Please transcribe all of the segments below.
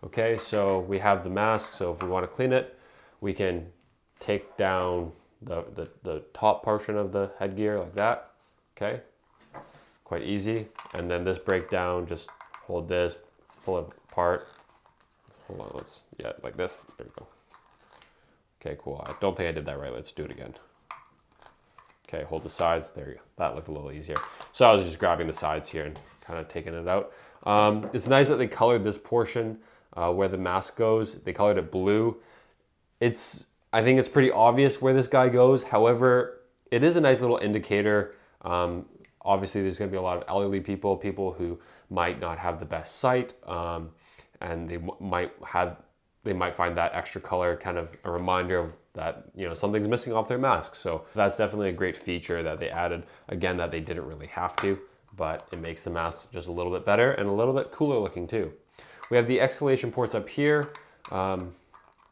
Okay, so we have the mask, so if we want to clean it, we can take down the top portion of the headgear like that, okay? Quite easy. And then this breakdown, just hold this, pull it apart. Hold on, yeah, like this, there we go. Okay, cool, I don't think I did that right, let's do it again. Okay, hold the sides, there you go. That looked a little easier. So I was just grabbing the sides here and kind of taking it out. It's nice that they colored this portion where the mask goes. They colored it blue. I think it's pretty obvious where this guy goes. However, it is a nice little indicator. Obviously, there's gonna be a lot of elderly people, people who might not have the best sight, and they might find that extra color kind of a reminder of that, you know, something's missing off their mask. So that's definitely a great feature that they added. Again, that they didn't really have to, but it makes the mask just a little bit better and a little bit cooler looking too. We have the exhalation ports up here.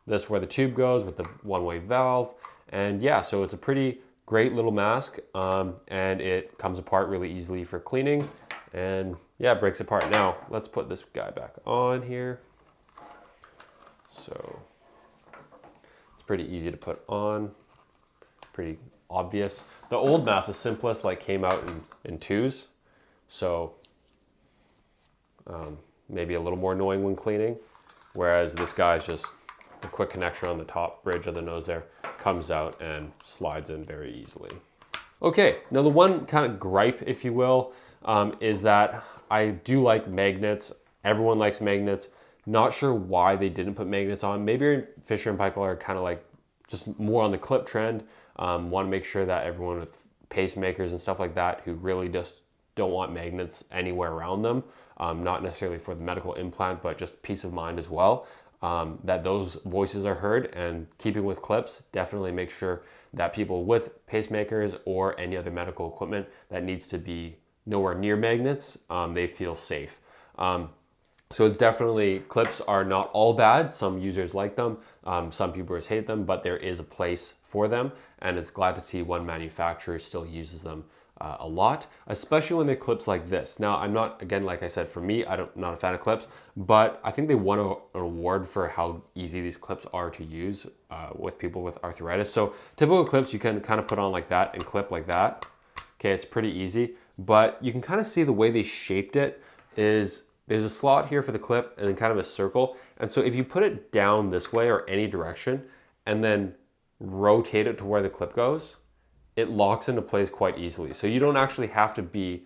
This is where the tube goes with the one-way valve. And yeah, so it's a pretty great little mask, and it comes apart really easily for cleaning. And yeah, it breaks apart. Now, let's put this guy back on here. So it's pretty easy to put on, pretty obvious. The old mask, the simplest, like came out in twos. So maybe a little more annoying when cleaning. Whereas this guy's just a quick connection on the top bridge of the nose there, comes out and slides in very easily. Okay, now the one kind of gripe, if you will, is that I do like magnets. Everyone likes magnets. Not sure why they didn't put magnets on. Maybe Fisher and Paykel are kind of like just more on the clip trend. Want to make sure that everyone with pacemakers and stuff like that who really just don't want magnets anywhere around them, not necessarily for the medical implant, but just peace of mind as well, that those voices are heard. And keeping with clips, definitely make sure that people with pacemakers or any other medical equipment that needs to be nowhere near magnets, they feel safe. So it's definitely, clips are not all bad. Some users like them, some people hate them, but there is a place for them. And it's glad to see one manufacturer still uses them a lot, especially when they're clips like this. Now, I'm not, again, like I said, for me, I'm not a fan of clips, but I think they won an award for how easy these clips are to use with people with arthritis. So typical clips you can kind of put on like that and clip like that. Okay, it's pretty easy, but you can kind of see the way they shaped it is there's a slot here for the clip and then kind of a circle. And so if you put it down this way or any direction and then rotate it to where the clip goes, it locks into place quite easily. So you don't actually have to be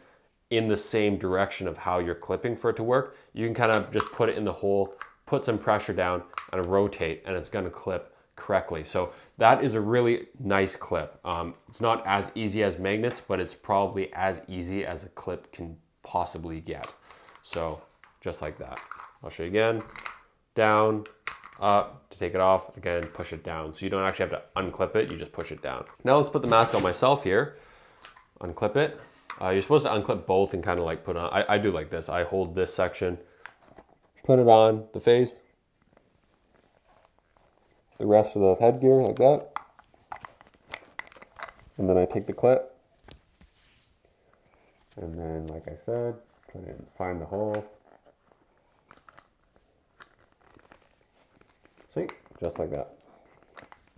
in the same direction of how you're clipping for it to work. You can kind of just put it in the hole, put some pressure down and rotate, and it's gonna clip correctly. So that is a really nice clip. It's not as easy as magnets, but it's probably as easy as a clip can possibly get. So just like that. I'll show you again. Down, up, to take it off, again, push it down. So you don't actually have to unclip it, you just push it down. Now let's put the mask on myself here. Unclip it. You're supposed to unclip both and kind of like put it on. I do like this. I hold this section, put it on the face, the rest of the headgear like that. And then I take the clip. And then, like I said, try to find the hole. See, just like that.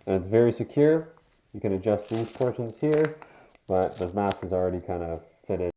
And it's very secure. You can adjust these portions here, but the mask is already kind of fitted.